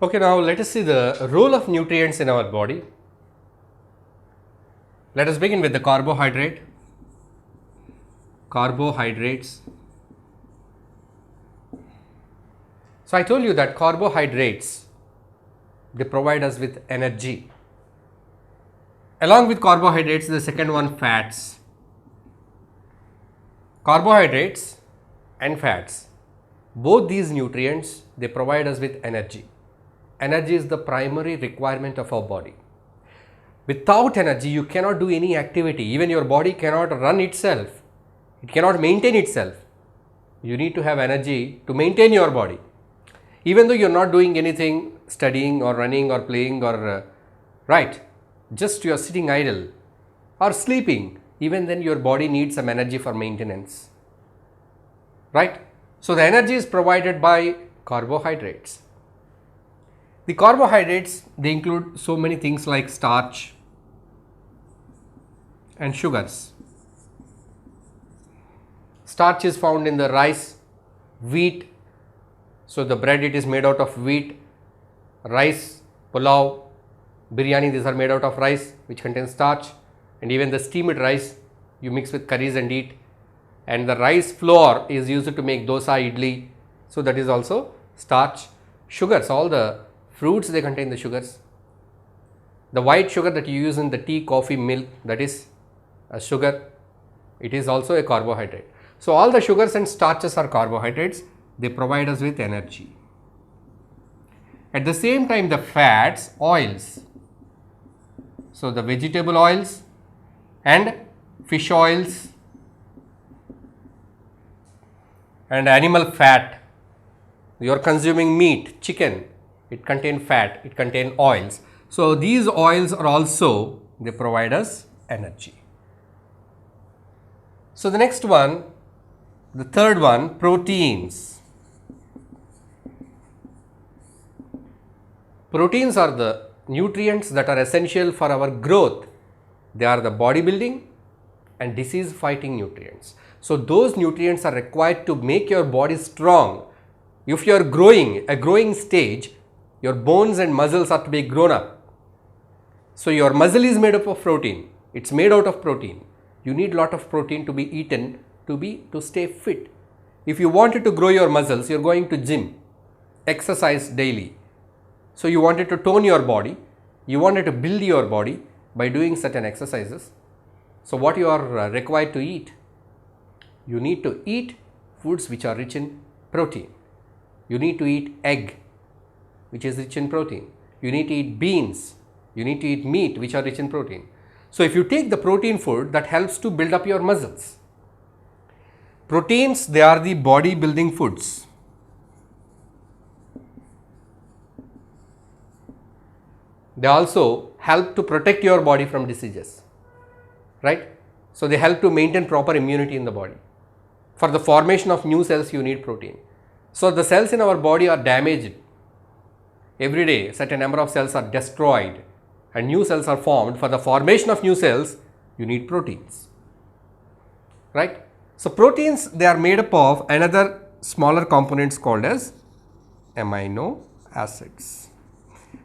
Okay, now let us see the role of nutrients in our body. Let us begin with the carbohydrate. Carbohydrates. So I told you that carbohydrates, they provide us with energy. Along with carbohydrates, the second one, fats. Carbohydrates and fats, both these nutrients, they provide us with energy. Energy is the primary requirement of our body. Without energy, you cannot do any activity. Even your body cannot run itself. It cannot maintain itself. You need to have energy to maintain your body. Even though you are not doing anything, studying or running or playing or right, just you are sitting idle or sleeping, even then your body needs some energy for maintenance. Right? So the energy is provided by carbohydrates. The carbohydrates, they include so many things like starch and sugars. Starch is found in the rice, wheat. So the bread, it is made out of wheat. Rice, pulao, biryani, these are made out of rice which contains starch. And even the steamed rice you mix with curries and eat. And the rice flour is used to make dosa, idli. So that is also starch. Sugars, all the fruits, they contain the sugars. The white sugar that you use in the tea, coffee, milk, that is a sugar. It is also a carbohydrate. So all the sugars and starches are carbohydrates. They provide us with energy. At the same time, the fats, oils. So the vegetable oils and fish oils and animal fat. You are consuming meat, chicken, it contains fat, it contains oils. So these oils are also, they provide us energy. So the next one, the third one, proteins. Proteins are the nutrients that are essential for our growth. They are the bodybuilding and disease fighting nutrients. So those nutrients are required to make your body strong. If you are growing, a growing stage, your bones and muscles are to be grown up. So your muscle is made up of protein. It's made out of protein. You need lot of protein to be eaten to stay fit. If you wanted to grow your muscles, you're going to gym, exercise daily. So you wanted to tone your body, you wanted to build your body by doing certain exercises. So what you are required to eat? You need to eat foods which are rich in protein. You need to eat egg, which is rich in protein. You need to eat beans. You need to eat meat, which are rich in protein. So if you take the protein food, that helps to build up your muscles. Proteins, they are the body building foods. They also help to protect your body from diseases, right? So they help to maintain proper immunity in the body. For the formation of new cells, you need protein. So the cells in our body are damaged. Every day, certain number of cells are destroyed and new cells are formed. For the formation of new cells, you need proteins, right? So proteins, they are made up of another smaller components called as amino acids.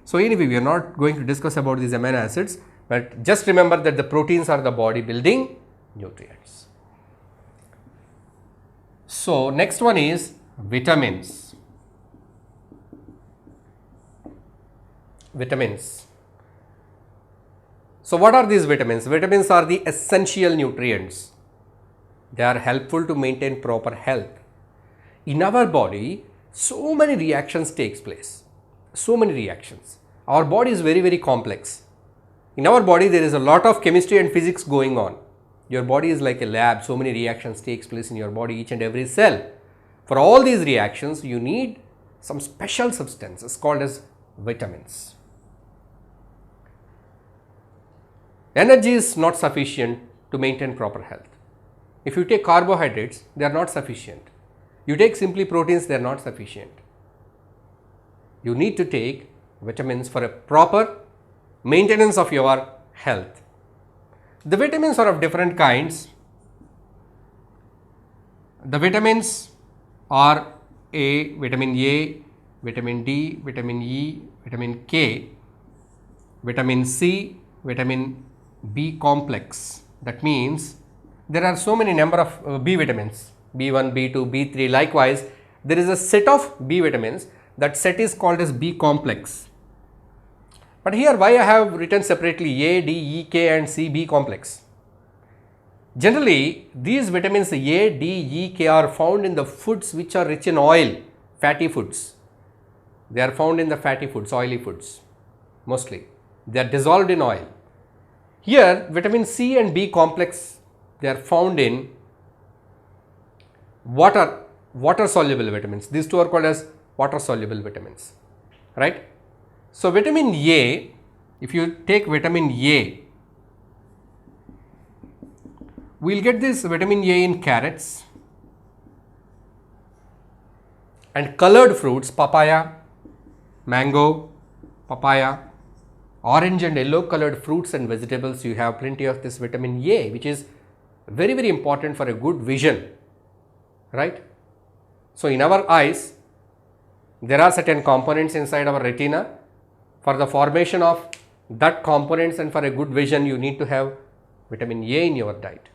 So anyway, we are not going to discuss about these amino acids, but just remember that the proteins are the body building nutrients. So next one is vitamins. Vitamins. So what are these vitamins? Vitamins are the essential nutrients. They are helpful to maintain proper health. In our body, so many reactions takes place. So many reactions. Our body is very, very complex. In our body, there is a lot of chemistry and physics going on. Your body is like a lab. So many reactions takes place in your body, each and every cell. For all these reactions, you need some special substances called as vitamins. Energy is not sufficient to maintain proper health. If you take carbohydrates, they are not sufficient. You take simply proteins, they are not sufficient. You need to take vitamins for a proper maintenance of your health. The vitamins are of different kinds. The vitamins are vitamin A, vitamin D, vitamin E, vitamin K, vitamin C, vitamin B complex. That means there are so many number of B vitamins, B1, B2, B3. Likewise, there is a set of B vitamins. That set is called as B complex. But here why I have written separately A, D, E, K and C, B complex. Generally, these vitamins A, D, E, K are found in the foods which are rich in oil, fatty foods. They are found in the fatty foods, oily foods mostly. They are dissolved in oil. Here, vitamin C and B complex, they are found in water soluble vitamins. These two are called as water soluble vitamins, right? So, vitamin A, if you take vitamin A, we will get this vitamin A in carrots and colored fruits, papaya, mango, papaya, orange and yellow colored fruits and vegetables. You have plenty of this vitamin A, which is very, very important for a good vision, right? So, in our eyes, there are certain components inside our retina. For the formation of that components and for a good vision, you need to have vitamin A in your diet.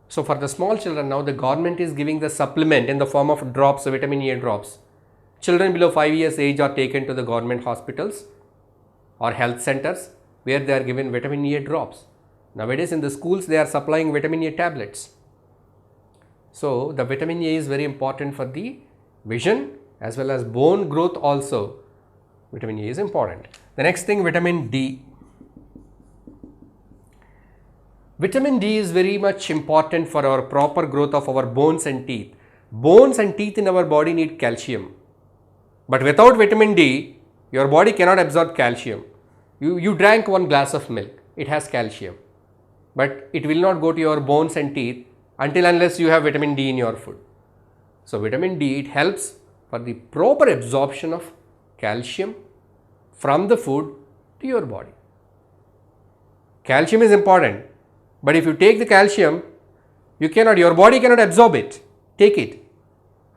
So, for the small children, now the government is giving the supplement in the form of drops, vitamin A drops. Children below 5 years age are taken to the government hospitals or health centers where they are given vitamin A drops. Nowadays in the schools they are supplying vitamin A tablets. So, the vitamin A is very important for the vision as well as bone growth also. Vitamin A is important. The next thing, vitamin D. Vitamin D is very much important for our proper growth of our bones and teeth. Bones and teeth in our body need calcium. But without vitamin D, your body cannot absorb calcium. You drank one glass of milk, it has calcium. But it will not go to your bones and teeth until unless you have vitamin D in your food. So, vitamin D, it helps for the proper absorption of calcium from the food to your body. Calcium is important. But if you take the calcium, your body cannot absorb it, take it,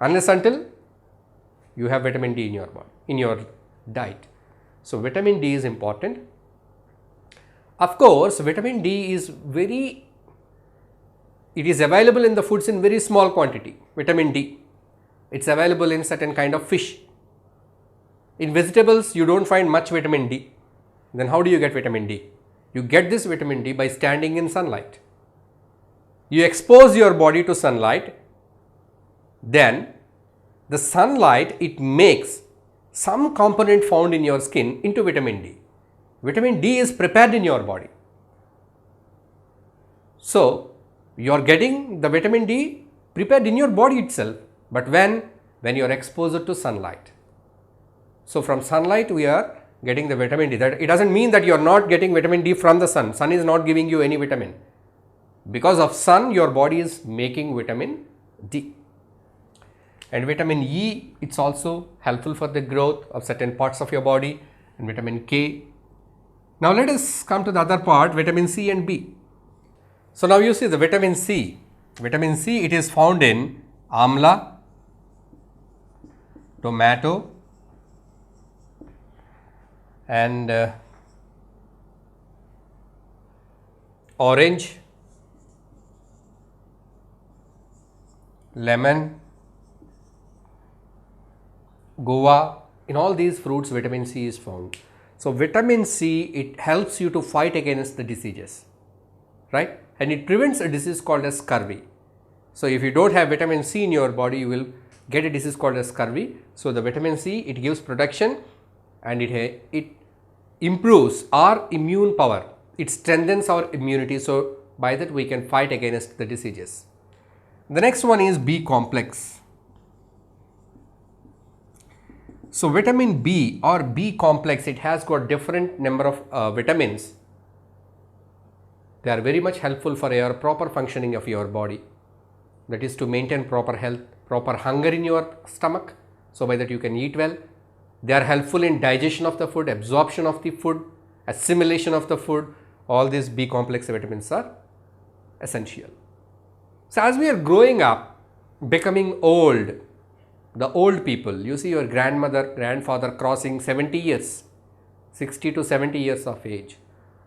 unless until you have vitamin D in your body, in your diet. So, vitamin D is important. Of course, vitamin D is it is available in the foods in very small quantity, vitamin D. It is available in certain kind of fish. In vegetables, you do not find much vitamin D. Then how do you get vitamin D? You get this vitamin D by standing in sunlight. You expose your body to sunlight, then the sunlight, it makes some component found in your skin into vitamin D. Vitamin D is prepared in your body. So, you are getting the vitamin D prepared in your body itself, but when you are exposed to sunlight. So, from sunlight we are getting the vitamin D. That it does not mean that you are not getting vitamin D from the sun. Sun is not giving you any vitamin. Because of sun, your body is making vitamin D. And vitamin E, it is also helpful for the growth of certain parts of your body, and vitamin K. Now, let us come to the other part, vitamin C and B. So, now you see the vitamin C. Vitamin C, it is found in amla, tomato, and orange, lemon, guava. In all these fruits, vitamin C is found. So, vitamin C, it helps you to fight against the diseases, right? And it prevents a disease called as scurvy. So, if you do not have vitamin C in your body, you will get a disease called as scurvy. So, the vitamin C, it gives protection and it improves our immune power. It strengthens our immunity. So, by that we can fight against the diseases. The next one is B complex. So, vitamin B or B complex, it has got different number of vitamins. They are very much helpful for your proper functioning of your body. That is to maintain proper health, proper hunger in your stomach. So, by that you can eat well. They are helpful in digestion of the food, absorption of the food, assimilation of the food. All these B complex vitamins are essential. So, as we are growing up, becoming old, The old people, you see your grandmother, grandfather crossing 70 years, 60 to 70 years of age.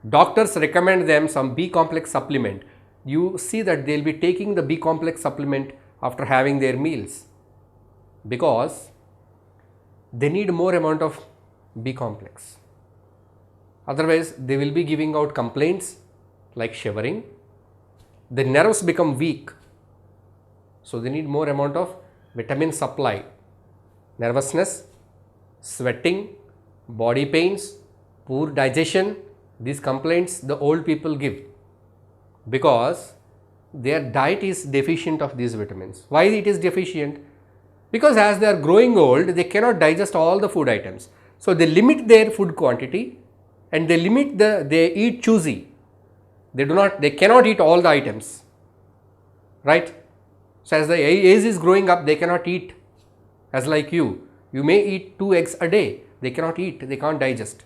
Doctors recommend them some B complex supplement. You see that they will be taking the B complex supplement after having their meals because they need more amount of B complex. Otherwise, they will be giving out complaints like shivering. The nerves become weak. So, they need more amount of vitamin supply. Nervousness, sweating, body pains, poor digestion, these complaints the old people give because their diet is deficient of these vitamins. Why it is deficient? Because as they are growing old, they cannot digest all the food items. So, they limit their food quantity and they limit they eat choosy. They cannot eat all the items, right? So, as the age is growing up, they cannot eat as like you. You may eat 2 eggs a day. They cannot eat, they can't digest.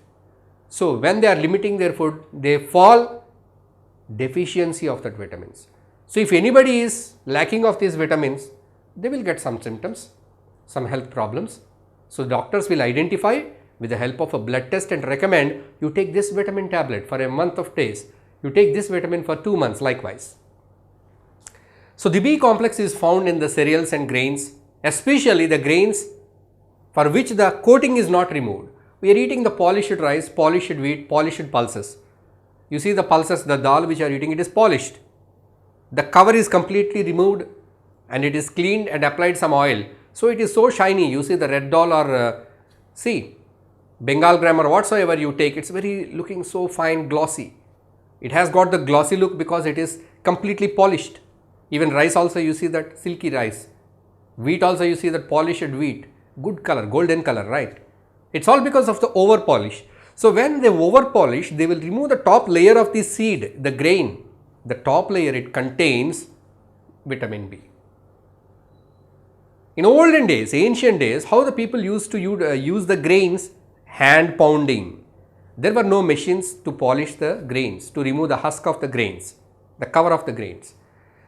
So, when they are limiting their food, they fall deficiency of that vitamins. So, if anybody is lacking of these vitamins, they will get some symptoms, some health problems. So, doctors will identify with the help of a blood test and recommend you take this vitamin tablet for a month of days. You take this vitamin for 2 months likewise. So, the B complex is found in the cereals and grains, especially the grains for which the coating is not removed. We are eating the polished rice, polished wheat, polished pulses. You see the pulses, the dal which you are eating, it is polished. The cover is completely removed and it is cleaned and applied some oil. So, it is so shiny. You see the red dal or see Bengal gram or whatsoever you take, it is very looking so fine, glossy. It has got the glossy look because it is completely polished. Even rice also you see that silky rice. Wheat also you see that polished wheat, good color, golden color, right? It's all because of the over polish. So, when they over polish, they will remove the top layer of the seed, the grain. The top layer, it contains vitamin B. In olden days, ancient days, how the people used to use the grains? Hand pounding. There were no machines to polish the grains, to remove the husk of the grains, the cover of the grains.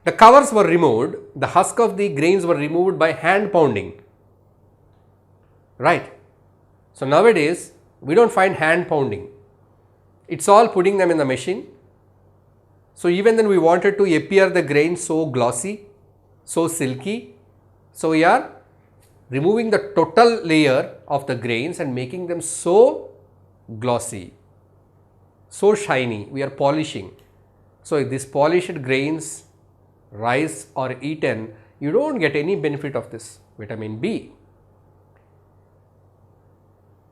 The covers were removed, the husk of the grains were removed by hand pounding, right? So, nowadays we do not find hand pounding, it is all putting them in the machine. So, even then we wanted to appear the grains so glossy, so silky. So, we are removing the total layer of the grains and making them so glossy, so shiny, we are polishing. So, if these polished grains, rice or eaten, you do not get any benefit of this vitamin B.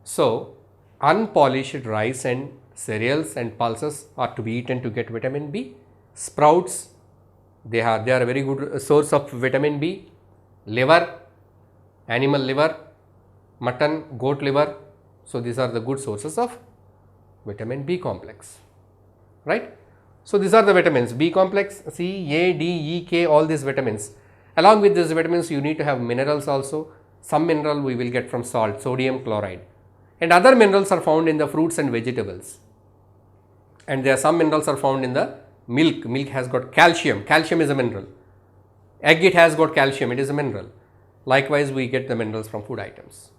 So, unpolished rice and cereals and pulses are to be eaten to get vitamin B. Sprouts, they are a very good source of vitamin B. Liver, animal liver, mutton, goat liver. So, these are the good sources of vitamin B complex, right. So, these are the vitamins B complex, C, A, D, E, K, all these vitamins. Along with these vitamins, you need to have minerals also. Some mineral we will get from salt, sodium chloride, and other minerals are found in the fruits and vegetables. And there are some minerals are found in the milk. Milk has got calcium. Calcium is a mineral. Egg, it has got calcium. It is a mineral. Likewise, we get the minerals from food items,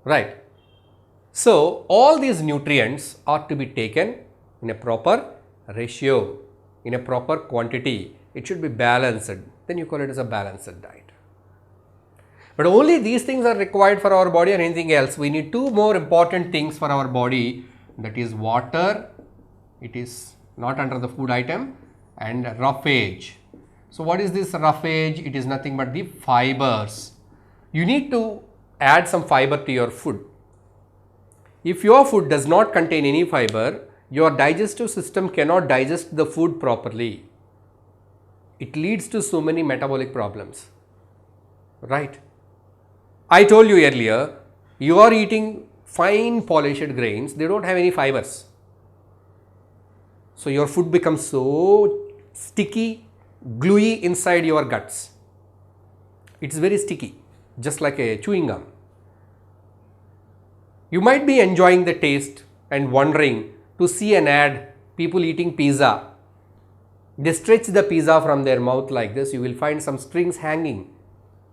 right. So, all these nutrients are to be taken in a proper ratio, in a proper quantity. It should be balanced, then you call it as a balanced diet. But only these things are required for our body or anything else. We need two more important things for our body, that is water, it is not under the food item, and roughage. So, what is this roughage? It is nothing but the fibers. You need to add some fiber to your food. If your food does not contain any fiber, your digestive system cannot digest the food properly. It leads to so many metabolic problems, right. I told you earlier, you are eating fine polished grains, they do not have any fibers. So, your food becomes so sticky, gluey inside your guts. It is very sticky, just like a chewing gum. You might be enjoying the taste and wondering to see an ad, people eating pizza. They stretch the pizza from their mouth like this, you will find some strings hanging,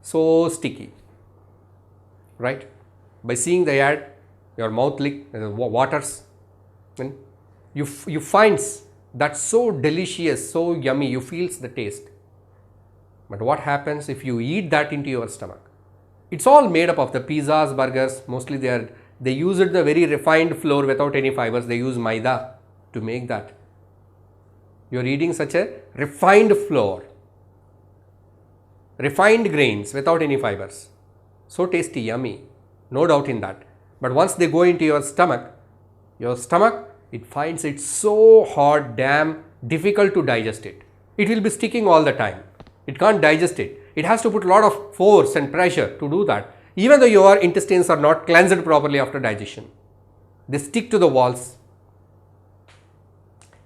so sticky. right? By seeing the ad, your mouth waters, and you find that so delicious, so yummy, you feels the taste. But what happens if you eat that into your stomach? It's all made up of the pizzas, burgers, mostly they use the very refined flour without any fibers. They use maida to make that. You're eating such a refined flour, refined grains without any fibers. So tasty, yummy, no doubt in that. But once they go into your stomach, it finds it so hard, damn difficult to digest it. It will be sticking all the time. It can't digest it. It has to put a lot of force and pressure to do that. Even though your intestines are not cleansed properly after digestion, they stick to the walls.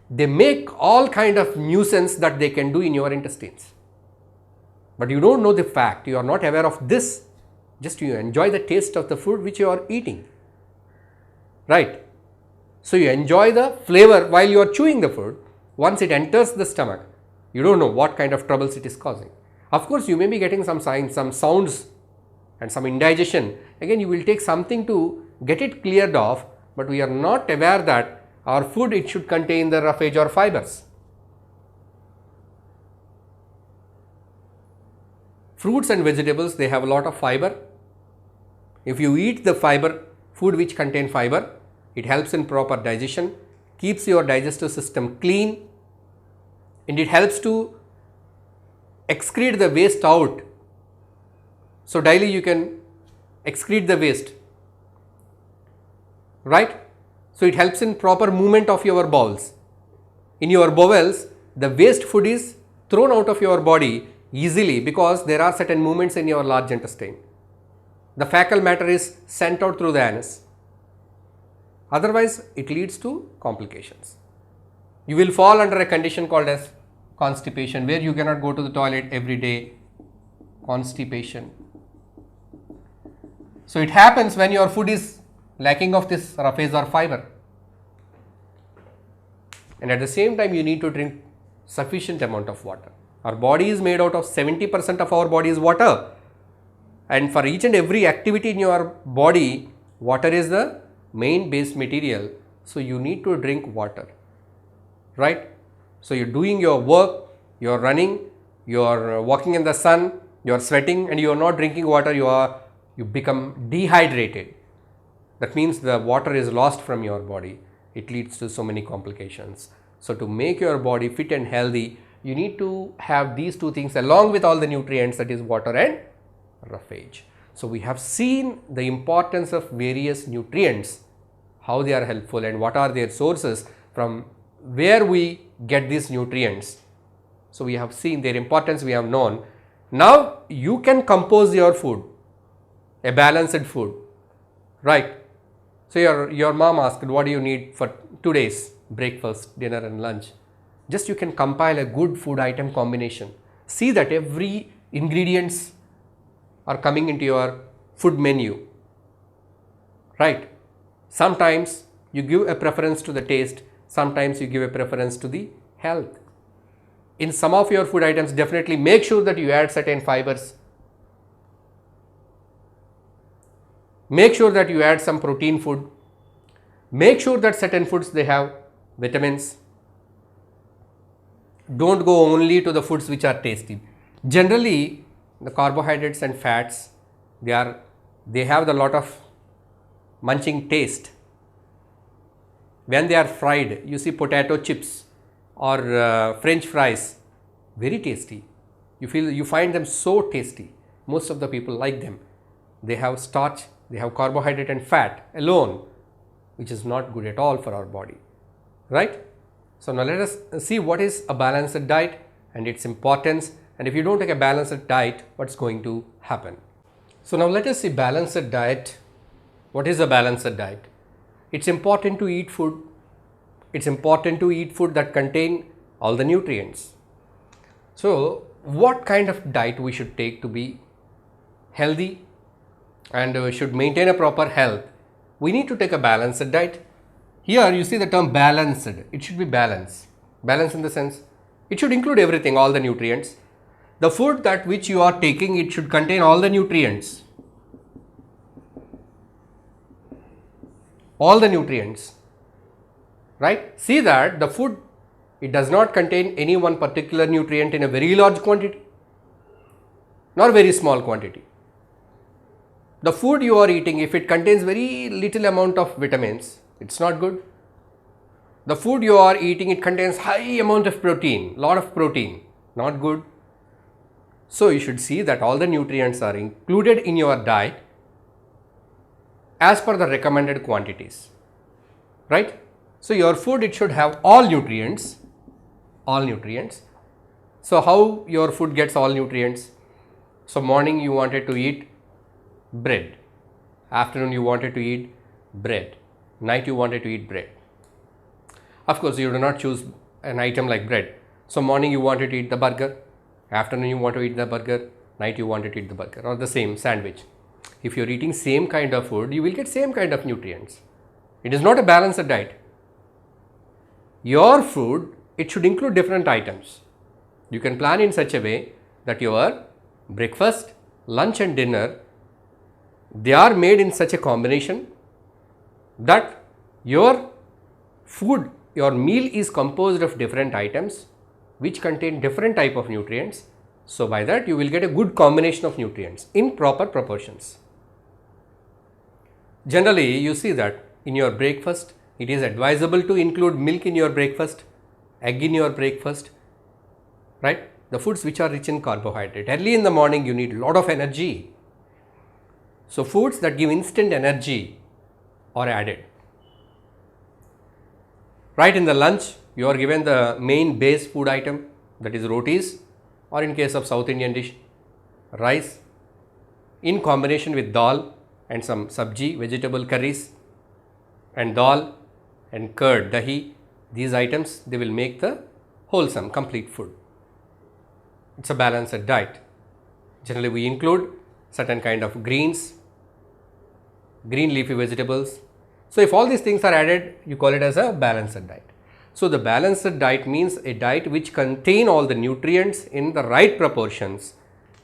They make all kind of nuisance that they can do in your intestines. But you don't know the fact, you are not aware of this. Just you enjoy the taste of the food which you are eating, right? So you enjoy the flavor while you are chewing the food. Once it enters the stomach, you don't know what kind of troubles it is causing. Of course, you may be getting some signs, some sounds and some indigestion. Again, you will take something to get it cleared off, but we are not aware that our food, it should contain the roughage or fibers. Fruits and vegetables, they have a lot of fiber. If you eat the food which contain fiber, it helps in proper digestion, keeps your digestive system clean, and it helps to excrete the waste out. So daily you can excrete the waste, right? So it helps in proper movement of your bowels. In your bowels, the waste food is thrown out of your body easily because there are certain movements in your large intestine. The fecal matter is sent out through the anus. Otherwise, it leads to complications. You will fall under a condition called as constipation, where you cannot go to the toilet every day. Constipation. So it happens when your food is lacking of this roughage or fiber. And at the same time, you need to drink sufficient amount of water. Our body is made out of 70% of our body is water. And for each and every activity in your body, water is the main base material. So you need to drink water, right? So you're doing your work, you're running, you're walking in the sun, you're sweating, and you're not drinking water, you become dehydrated. That means the water is lost from your body. It leads to so many complications. So to make your body fit and healthy, you need to have these two things along with all the nutrients, that is water and roughage. So we have seen the importance of various nutrients, how they are helpful and what are their sources, from where we get these nutrients. So we have seen their importance, we have known. Now you can compose your food, a balanced food, right? So your mom asked, what do you need for today's breakfast, dinner and lunch? Just you can compile a good food item combination. See that every ingredients are coming into your food menu, right? Sometimes you give a preference to the taste, sometimes you give a preference to the health. In some of your food items, definitely make sure that you add certain fibers. Make sure that you add some protein food. Make sure that certain foods, they have vitamins. Don't go only to the foods which are tasty. Generally, the carbohydrates and fats, they have a lot of munching taste. When they are fried, you see potato chips or French fries, very tasty. You find them so tasty. Most of the people like them. They have starch, they have carbohydrate and fat alone, which is not good at all for our body, right? So now let us see what is a balanced diet and its importance, and if you don't take a balanced diet, what's going to happen. So now let us see balanced diet. What is a balanced diet? It's important to eat food. It's important to eat food that contain all the nutrients. So what kind of diet we should take to be healthy and should maintain a proper health? We need to take a balanced diet. Here you see the term balanced. It should be balanced. Balance in the sense, it should include everything, all the nutrients. The food that which you are taking, it should contain all the nutrients. all the nutrients, right? See that the food, it does not contain any one particular nutrient in a very large quantity, nor very small quantity. The food you are eating, if it contains very little amount of vitamins, it's not good. The food you are eating, it contains high amount of protein, lot of protein, not good. So you should see that all the nutrients are included in your diet as per the recommended quantities, right? So your food, it should have all nutrients, all nutrients. So how your food gets all nutrients? So morning you wanted to eat bread, afternoon you wanted to eat bread, night you wanted to eat bread. Of course, you do not choose an item like bread. So morning you wanted to eat the burger, afternoon you want to eat the burger, night you wanted to eat the burger, or the same sandwich. If you are eating same kind of food, you will get same kind of nutrients. It is not a balanced diet. Your food, it should include different items. You can plan in such a way that your breakfast, lunch and dinner, they are made in such a combination that your food, your meal is composed of different items which contain different type of nutrients. So by that you will get a good combination of nutrients in proper proportions. Generally, you see that in your breakfast, it is advisable to include milk in your breakfast, egg in your breakfast, right? The foods which are rich in carbohydrate. Early in the morning, you need a lot of energy. So foods that give instant energy are added. Right in the lunch, you are given the main base food item, that is rotis, or in case of South Indian dish, rice, in combination with dal and some sabji, vegetable curries, and dal and curd, dahi. These items, they will make the wholesome, complete food. It's a balanced diet. Generally, we include certain kind of greens, green leafy vegetables. So if all these things are added, you call it as a balanced diet. So the balanced diet means a diet which contain all the nutrients in the right proportions.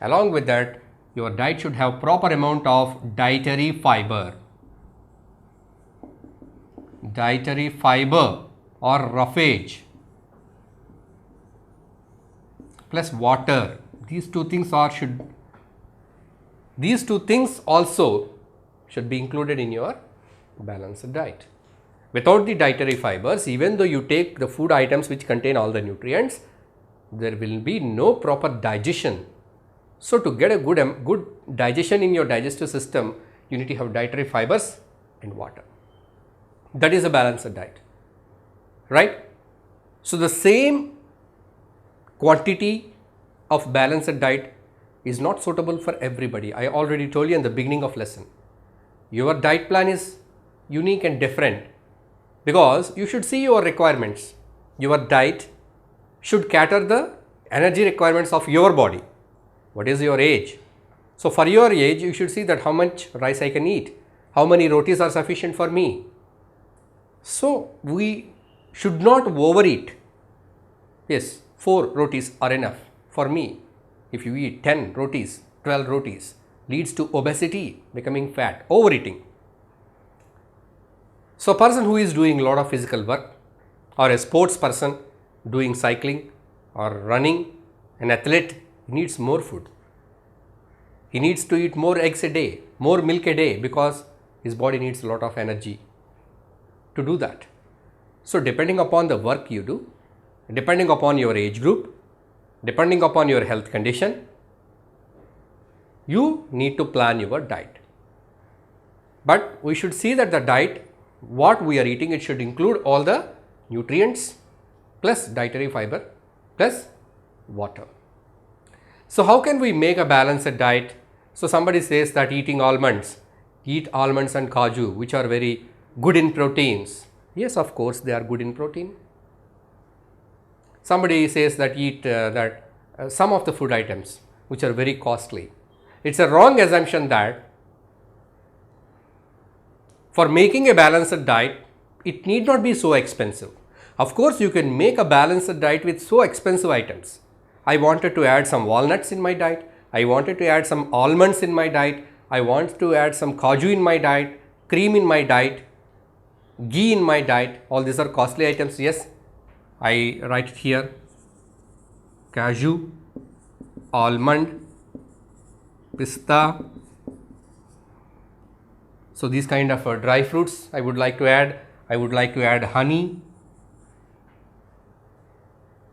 Along with that, your diet should have proper amount of dietary fiber. Dietary fiber or roughage plus water. These two things also should be included in your balanced diet. Without the dietary fibers, even though you take the food items which contain all the nutrients, there will be no proper digestion. So to get a good digestion in your digestive system, you need to have dietary fibers and water. That is a balanced diet, right? So the same quantity of balanced diet is not suitable for everybody. I already told you in the beginning of lesson. Your diet plan is unique and different because you should see your requirements. Your diet should cater the energy requirements of your body. What is your age? So for your age, you should see that how much rice I can eat, how many rotis are sufficient for me. So we should not overeat. Yes, 4 rotis are enough for me. If you eat 10 rotis, 12 rotis, leads to obesity, becoming fat, overeating. So a person who is doing a lot of physical work, or a sports person doing cycling or running, an athlete, he needs more food. He needs to eat more eggs a day, more milk a day, because his body needs a lot of energy to do that. So depending upon the work you do, depending upon your age group, depending upon your health condition, you need to plan your diet. But we should see that the diet, what we are eating, it should include all the nutrients plus dietary fiber plus water. So how can we make a balanced diet? So somebody says that eating almonds, eat almonds and kaju, which are very good in proteins. Yes, of course, they are good in protein. Somebody says that eat some of the food items which are very costly. It's a wrong assumption that for making a balanced diet, it need not be so expensive. Of course, you can make a balanced diet with so expensive items. I wanted to add some walnuts in my diet. I wanted to add some almonds in my diet. I want to add some kaju in my diet, cream in my diet. ghee in my diet. All these are costly items. Yes, I write it here: cashew, almond, pista. So these kind of dry fruits I would like to add. I would like to add honey.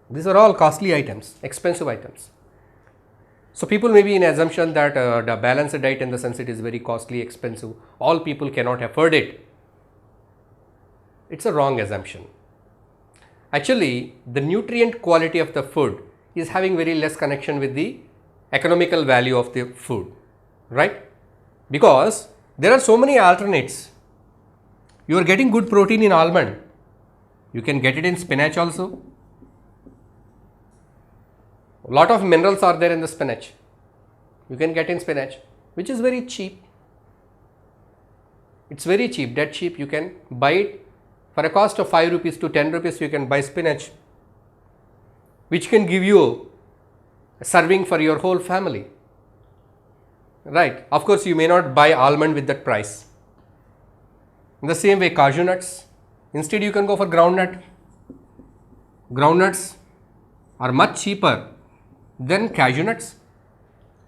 These are all costly items, expensive items. So people may be in assumption that the balanced diet, in the sense it is very costly, expensive, all people cannot afford it. It's a wrong assumption. Actually, the nutrient quality of the food is having very less connection with the economical value of the food, right? Because there are so many alternates. You are getting good protein in almond. You can get it in spinach also. A lot of minerals are there in the spinach. You can get in spinach, which is very cheap. It's very cheap, dead cheap. You can buy it for a cost of 5 rupees to 10 rupees. You can buy spinach, which can give you a serving for your whole family. Right. Of course, you may not buy almond with that price. In the same way, cashew nuts. Instead, you can go for groundnut. Groundnuts are much cheaper than cashew nuts.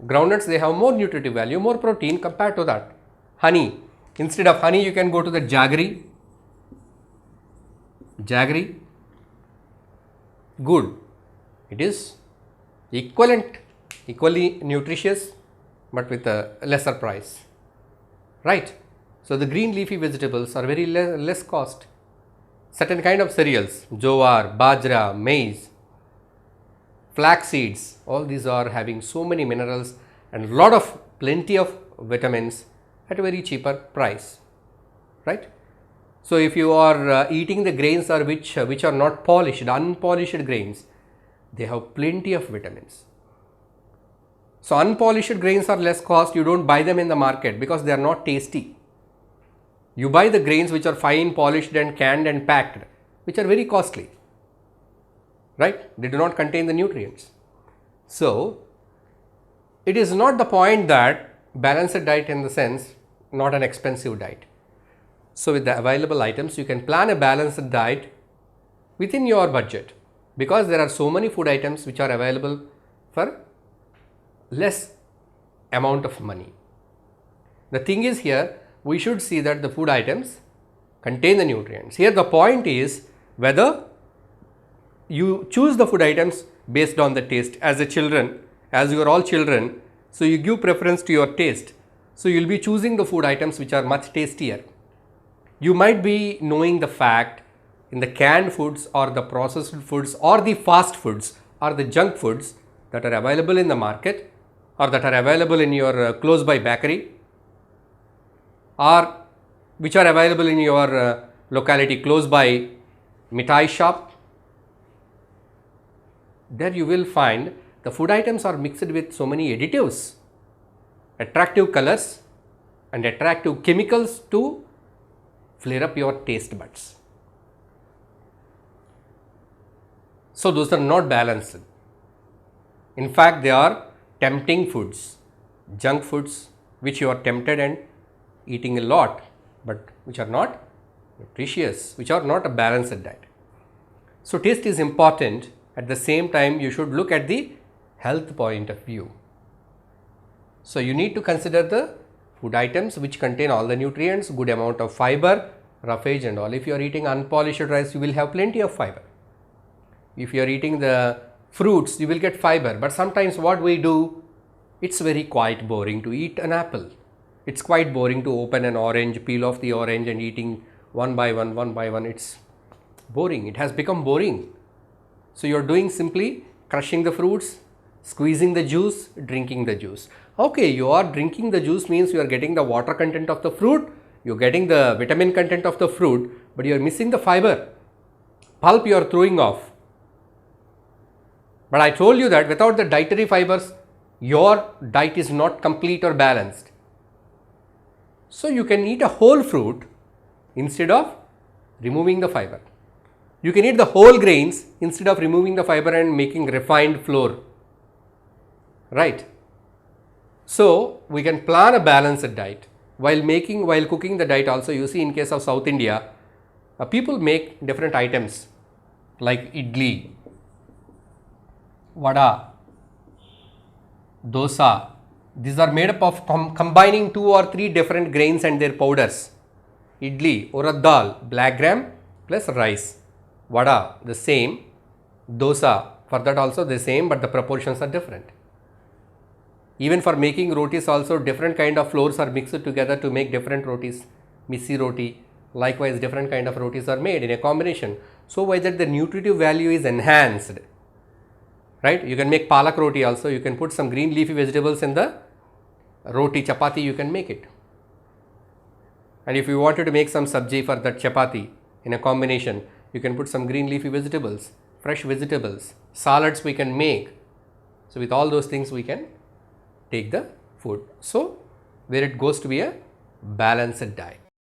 Groundnuts, they have more nutritive value, more protein compared to that. Honey. Instead of honey, you can go to the jaggery. Jaggery. Good. It is equally nutritious, but with a lesser price. Right. So the green leafy vegetables are very less cost. Certain kind of cereals, jowar, bajra, maize, flax seeds, all these are having so many minerals and plenty of vitamins at a very cheaper price, right? So if you are eating the grains or which are not polished, unpolished grains, they have plenty of vitamins. So unpolished grains are less cost. You don't buy them in the market because they are not tasty. You buy the grains which are fine, polished and canned and packed, which are very costly, right? They do not contain the nutrients. So it is not the point that balanced diet, in the sense, not an expensive diet. So with the available items, you can plan a balanced diet within your budget, because there are so many food items which are available for less amount of money. The thing is, here we should see that the food items contain the nutrients. Here the point is whether you choose the food items based on the taste. As you are all children, so you give preference to your taste. So you will be choosing the food items which are much tastier. You might be knowing the fact in the canned foods or the processed foods or the fast foods or the junk foods that are available in the market or that are available in your close by bakery, or which are available in your locality close by mithai shop, there you will find the food items are mixed with so many additives, attractive colors and attractive chemicals to flare up your taste buds. So those are not balanced. In fact, they are tempting foods, junk foods which you are tempted and eating a lot, but which are not nutritious, which are not a balanced diet. So taste is important. At the same time, you should look at the health point of view. So you need to consider the food items which contain all the nutrients, good amount of fiber, roughage and all. If you are eating unpolished rice, you will have plenty of fiber. If you are eating the fruits, you will get fiber. But sometimes what we do, it's very quite boring to eat an apple. It's quite boring to open an orange, peel off the orange and eating one by one. It's boring. It has become boring. So you are doing simply crushing the fruits, squeezing the juice, drinking the juice. Okay, you are drinking the juice means you are getting the water content of the fruit, you are getting the vitamin content of the fruit, but you are missing the fiber. Pulp you are throwing off. But I told you that without the dietary fibers, your diet is not complete or balanced. So you can eat a whole fruit instead of removing the fiber. You can eat the whole grains instead of removing the fiber and making refined flour. Right? So we can plan a balanced diet while cooking the diet also. You see, in case of South India, People make different items like idli, vada, dosa. These are made up of combining 2 or 3 different grains and their powders. Idli, urad dal, black gram plus rice. Vada, the same. Dosa, for that also the same, but the proportions are different. Even for making rotis also, different kind of flours are mixed together to make different rotis. Missi roti, likewise different kind of rotis are made in a combination. So why that the nutritive value is enhanced, right? You can make palak roti also, you can put some green leafy vegetables in the roti, chapati you can make it. And if you wanted to make some sabji for that chapati in a combination, you can put some green leafy vegetables, fresh vegetables, salads we can make. So with all those things we can take the food. So where it goes to be a balanced diet.